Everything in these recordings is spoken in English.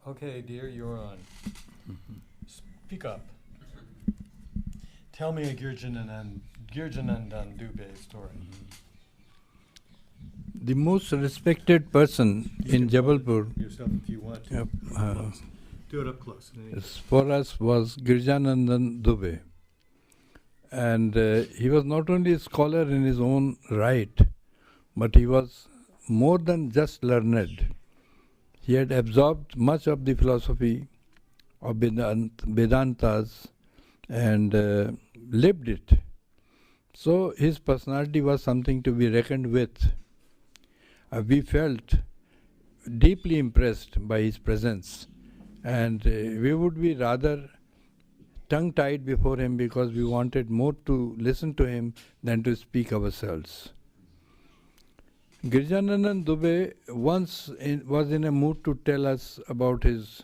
Okay, dear, you're on. Speak up. Tell me a Girjanandan Dubey story. The most respected person in Jabalpur Yourself if you want to. Do it up close. for us was Girjanandan Dubey. And he was not only a scholar in his own right, but he was more than just learned. He had absorbed much of the philosophy of Vedantas and lived it. So his personality was something to be reckoned with. We felt deeply impressed by his presence, and we would be rather tongue-tied before him because we wanted more to listen to him than to speak ourselves. Girjanandan Dubey once was in a mood to tell us about his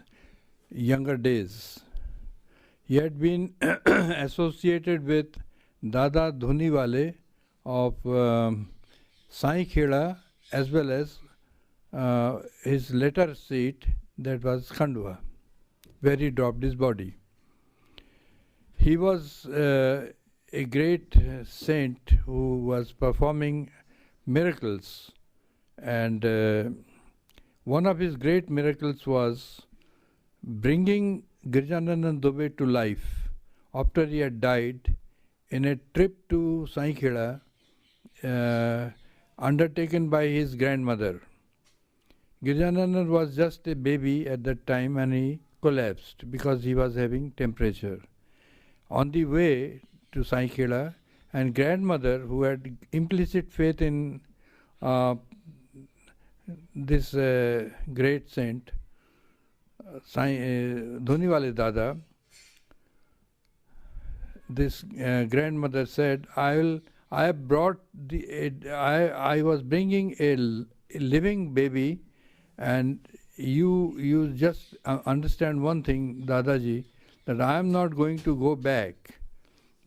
younger days. He had been associated with Dada Dhuniwale of Sai Kheda, as well as his later seat, that was Khandwa, where he dropped his body. He was a great saint who was performing miracles, and one of his great miracles was bringing Girjanandan Dubey to life after he had died in a trip to Sai Kheda undertaken by his grandmother. Girjanandan was just a baby at that time and he collapsed because he was having temperature. On the way to Sai Kheda, and grandmother, who had implicit faith in this great saint, Dhuniwale Dada, this grandmother said, I was bringing a living baby, and you just understand one thing, Dadaji, that I am not going to go back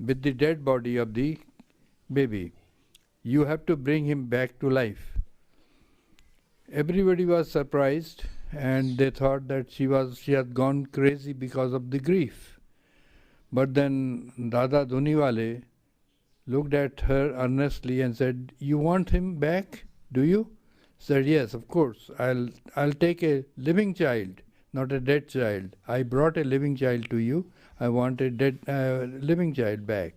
with the dead body of the baby. You have to bring him back to life. Everybody was surprised, and they thought that she had gone crazy because of the grief. But then Dada Dhuniwale looked at her earnestly and said, "You want him back, do you?" Said, "Yes, of course. I'll take a living child, not a dead child. I brought a living child to you. I want a dead living child back."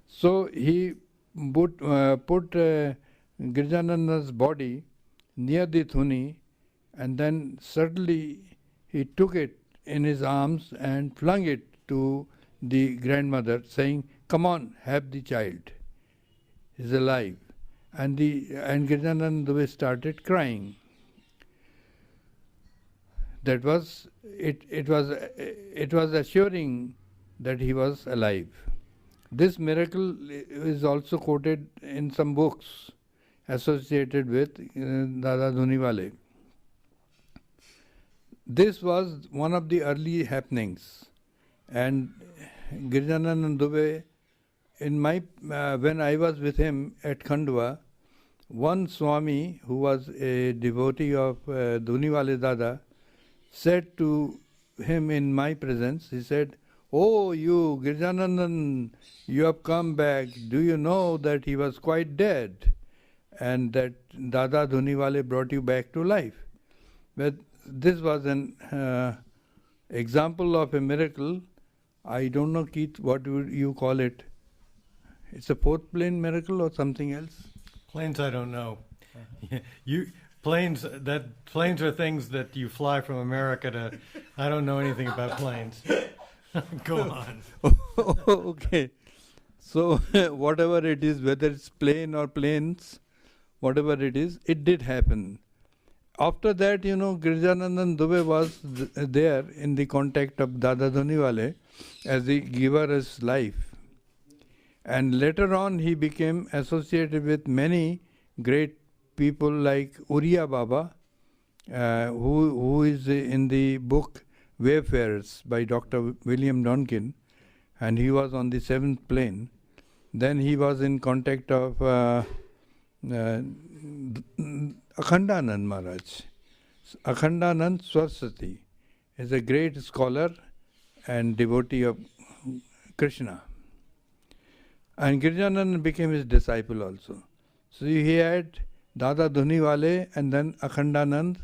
So he put Girjanandan's body near the Dhuni, and then suddenly he took it in his arms and flung it to the grandmother, saying, "Come on, have the child. He's alive." And Girjanandan Dubey started crying. That was it. It was assuring that he was alive. This miracle is also quoted in some books associated with Dada Dhuniwale. This was one of the early happenings, and Girjanandan Dubey, when I was with him at Khandwa, one Swami who was a devotee of Dhuniwale Dada said to him in my presence, he said, "Oh, you Girjanandan, you have come back. Do you know that he was quite dead and that Dada Dhuniwale brought you back to life?" But this was an example of a miracle. I don't know, Keith, what would you call it? It's a fourth plane miracle or something else? Planes, I don't know. Planes are things that you fly from America to. I don't know anything about planes. Go on. Okay. So whatever it is, whether it's plane or planes, whatever it is, it did happen. After that, Girjanandan Dubey was there in the contact of Dada Dhuniwale as the giver of life. And later on, he became associated with many great people like Uriya Baba, who is in the book Wayfarers by Dr. William Donkin, and he was on the seventh plane. Then he was in contact of Akhandanand Maharaj, Akhandanand Saraswati. is a great scholar and devotee of Krishna. And Girjanandan became his disciple also. So he had Dada Dhuniwale and then Akhandanand,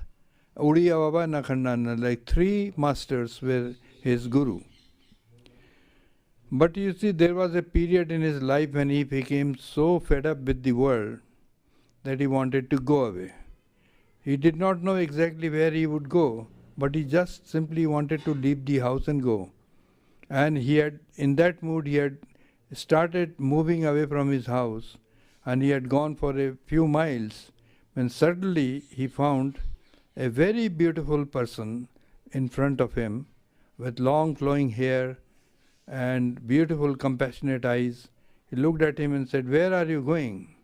Udiya Baba and Akhandanand, like three masters were his guru. But you see, there was a period in his life when he became so fed up with the world that he wanted to go away. He did not know exactly where he would go, but he just simply wanted to leave the house and go. And he had, in that mood, he had started moving away from his house, and he had gone for a few miles when suddenly he found a very beautiful person in front of him with long flowing hair and beautiful compassionate eyes. He looked at him and said, "Where are you going?"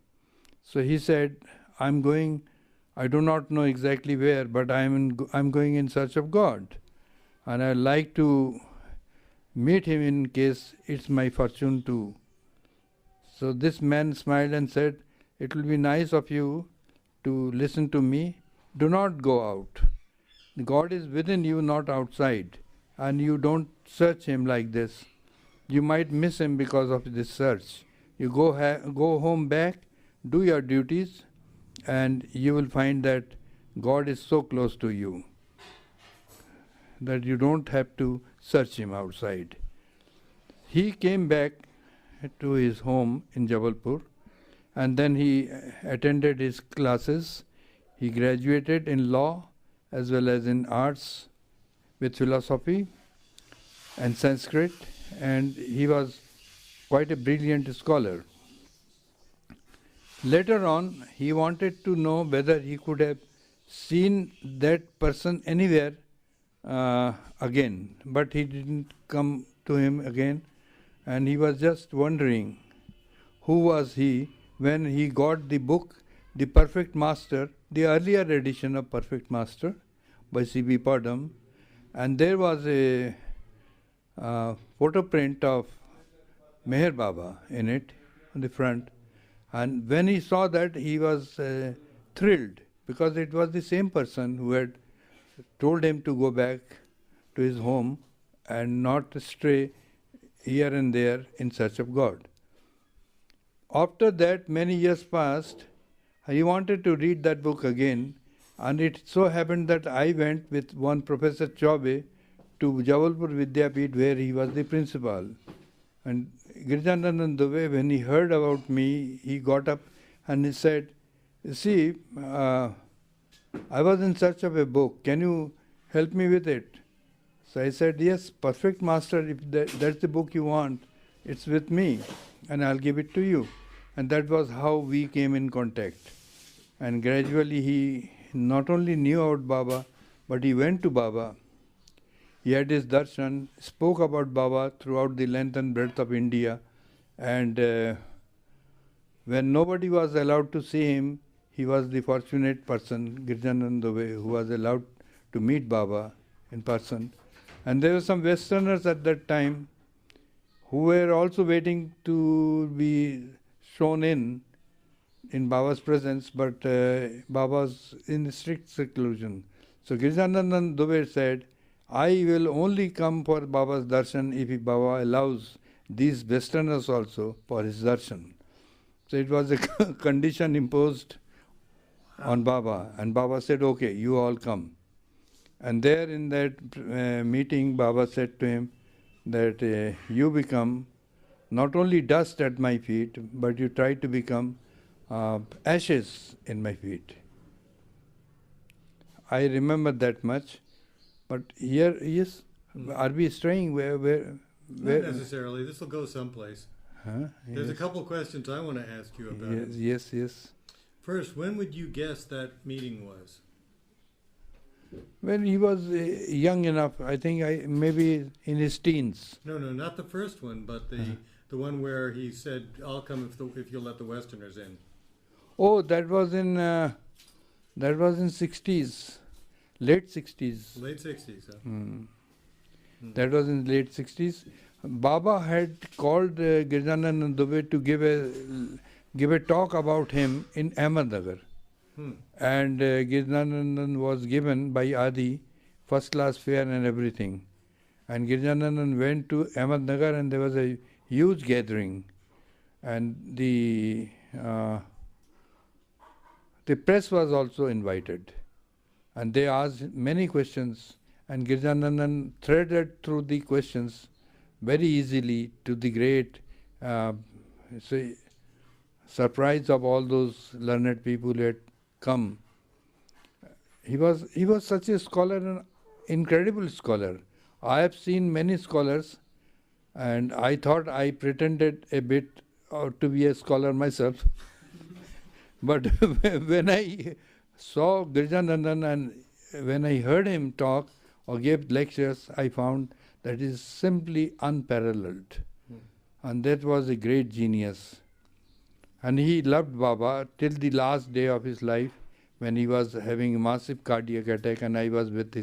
So he said, "I'm going, I do not know exactly where, but I'm going in search of God. And I'd like to meet him in case it's my fortune to." So this man smiled and said, "It will be nice of you to listen to me. Do not go out. God is within you, not outside. And you don't search him like this. You might miss him because of this search. You go home back, do your duties, and you will find that God is so close to you that you don't have to search him outside." He came back to his home in Jabalpur, and then he attended his classes. He graduated in law as well as in arts with philosophy and Sanskrit, and he was quite a brilliant scholar. Later on, he wanted to know whether he could have seen that person anywhere again, but he didn't come to him again, and he was just wondering who was he when he got the book, The Perfect Master, the earlier edition of Perfect Master by C.B. Padam, and there was a photo print of Meher Baba in it on the front. And when he saw that, he was thrilled, because it was the same person who had told him to go back to his home and not stray here and there in search of God. After that, many years passed. He wanted to read that book again, and it so happened that I went with one Professor Chaube to Jabalpur Vidyapith, where he was the principal. And Girjanandan Dubey, when he heard about me, he got up and he said, "See, I was in search of a book. Can you help me with it?" So I said, "Yes, Perfect Master, if that's the book you want, it's with me, and I'll give it to you." And that was how we came in contact. And gradually he not only knew about Baba, but he went to Baba. He had his darshan, spoke about Baba throughout the length and breadth of India, and when nobody was allowed to see him, he was the fortunate person, Girjanandan Dubey, who was allowed to meet Baba in person. And there were some Westerners at that time who were also waiting to be shown in Baba's presence, but Baba was in strict seclusion. So Girjanandan Dubey said, "I will only come for Baba's darshan if Baba allows these Westerners also for his darshan." So it was a condition imposed on Baba, and Baba said, "Okay, you all come." And there in that meeting, Baba said to him that you become not only dust at my feet, but you try to become ashes in my feet. I remember that much. But here, yes, are we straying? Where? Not necessarily. This will go someplace. Huh? There's Yes. a couple questions I want to ask you about. Yes. First, when would you guess that meeting was? When he was young enough, I think maybe in his teens. No, not the first one, but the one where he said, "I'll come if you'll let the Westerners in." Oh, that was in 60s, late 60s. Late 60s, huh? That was in late 60s. Baba had called Girjanandan Dubey to give a talk about him in Ahmednagar. And Girjanandan was given by Adi first class fare and everything. And Girjanandan went to Ahmednagar and there was a huge gathering. And the press was also invited. And they asked many questions. And Girjanandan threaded through the questions very easily to the great surprise of all those learned people who had come. He was such a scholar, an incredible scholar. I have seen many scholars, and I thought I pretended a bit to be a scholar myself. But when I saw Girjanandan and when I heard him talk or gave lectures, I found that is simply unparalleled. And that was a great genius. And he loved Baba till the last day of his life, when he was having a massive cardiac attack and I was with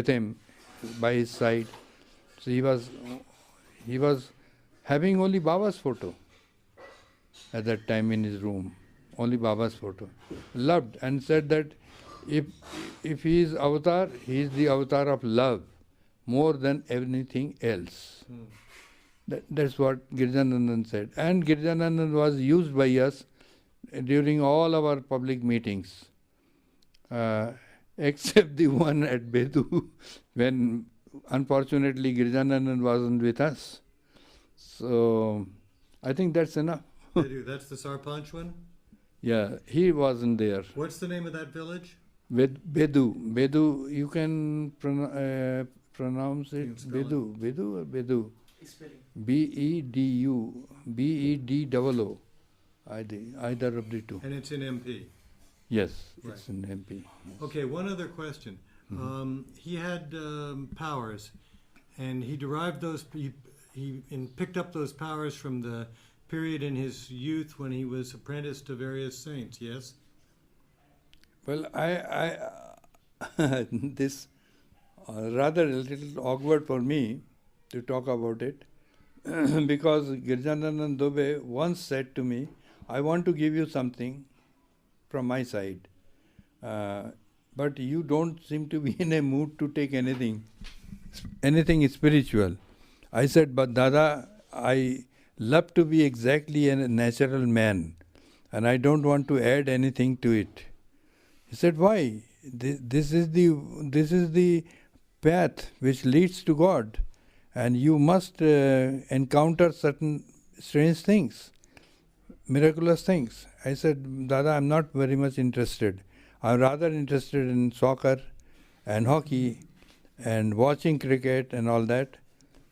him by his side. So he was having only Baba's photo at that time in his room, only Baba's photo. Loved, and said that if he is avatar, he is the avatar of love more than anything else. That's what Girjanandan said. And Girjanandan was used by us during all our public meetings, except the one at Bedu, when unfortunately Girjanandan wasn't with us. So I think that's enough. Bedu, that's the Sarpanch one? Yeah, he wasn't there. What's the name of that village? Bedu. Bedu, you can pronounce it You can spell Bedu. Bedu or Bedu? Spelling. B-E-D-U. B-E-D-O-O. Either of the two. And it's in MP. Yes, Right. it's in MP. Okay, one other question. He had powers, and he derived those. He picked up those powers from the period in his youth when he was apprenticed to various saints. Yes. Well, I this rather a little awkward for me to talk about it because Girjanandan Dubey once said to me, "I want to give you something from my side, but you don't seem to be in a mood to take anything spiritual." I said, "But Dada, I love to be exactly a natural man, and I don't want to add anything to it." He said, "Why? This is the path which leads to God, and you must encounter certain strange things, miraculous things." I said, "Dada, I'm not very much interested. I'm rather interested in soccer and hockey and watching cricket and all that."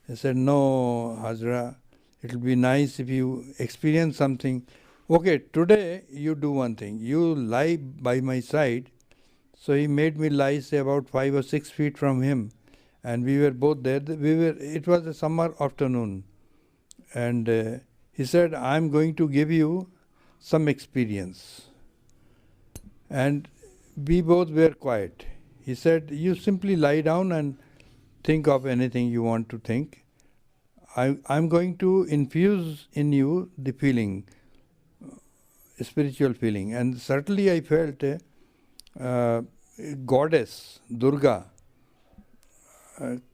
He said, "No, Hazra, it will be nice if you experience something. Okay, today you do one thing. You lie by my side." So he made me lie, say, about 5 or 6 feet from him. And we were both there. It was a summer afternoon. And he said, "I'm going to give you some experience." And we both were quiet. He said, "You simply lie down and think of anything you want to think. I'm going to infuse in you the feeling, spiritual feeling." And certainly I felt a goddess, Durga,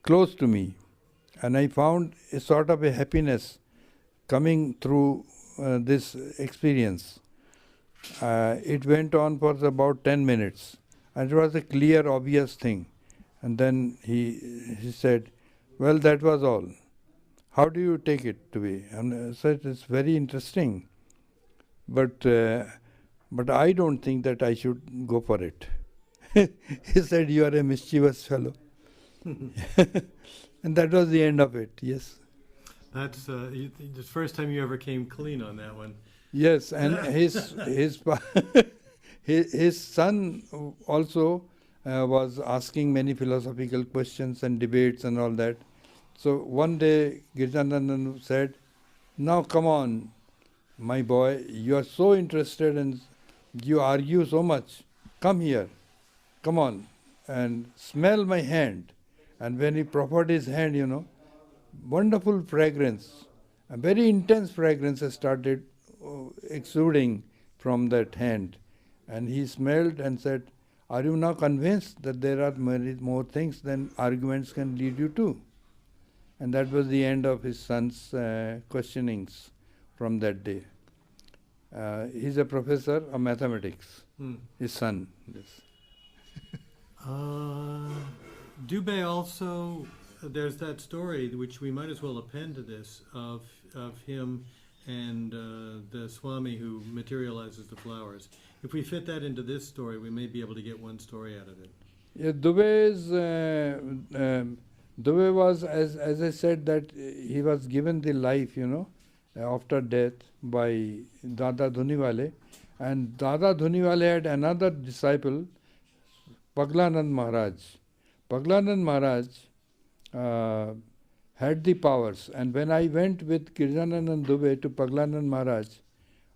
close to me. And I found a sort of a happiness coming through this experience. It went on for about 10 minutes. And it was a clear, obvious thing. And then he said, "Well, that was all. How do you take it to be?" And I said, "It's very interesting. But I don't think that I should go for it." He said, "You are a mischievous fellow." And that was the end of it, yes. That's the first time you ever came clean on that one. Yes, and his son also was asking many philosophical questions and debates and all that. So one day Girjanandan said, "Now come on, my boy, you are so interested and you argue so much. Come here, come on, and smell my hand." And when he proffered his hand, wonderful fragrance, a very intense fragrance started exuding from that hand. And he smelled and said, Are you now convinced that there are more things than arguments can lead you to? And that was the end of his son's questionings from that day. He's a professor of mathematics, his son. Yes. Dubey also, there's that story which we might as well append to this of him and the Swami who materializes the flowers. If we fit that into this story, we may be able to get one story out of it. Yeah, Dubey was, as I said, that he was given the life, after death by Dada Dhuniwale. And Dada Dhuniwale had another disciple, Paglanand Maharaj. Paglanand Maharaj had the powers. And when I went with Girjanandan Dubey to Paglanand Maharaj,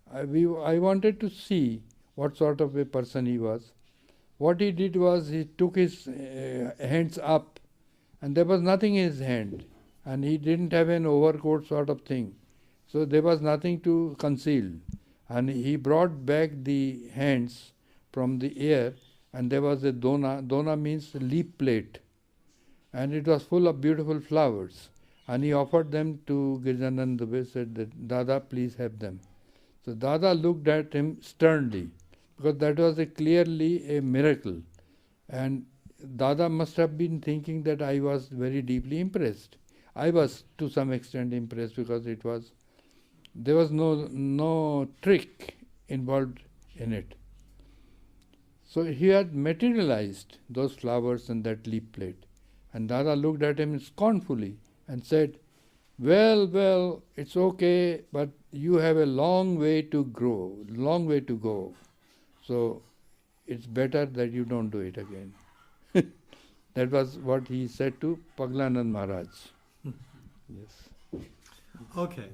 I wanted to see what sort of a person he was. What he did was he took his hands up and there was nothing in his hand. And he didn't have an overcoat sort of thing. So there was nothing to conceal. And he brought back the hands from the air and there was a dona. Dona means leaf plate. And it was full of beautiful flowers. And he offered them to Girjanandan Dubey, said that, Dada, please have them. So Dada looked at him sternly, because that was clearly a miracle. And Dada must have been thinking that I was very deeply impressed. I was to some extent impressed because there was no trick involved in it. So he had materialized those flowers and that leaf plate. And Dada looked at him scornfully and said, well, it's okay, but you have a long way to grow, long way to go. So it's better that you don't do it again. That was what he said to Paglanand Maharaj. Yes. Okay.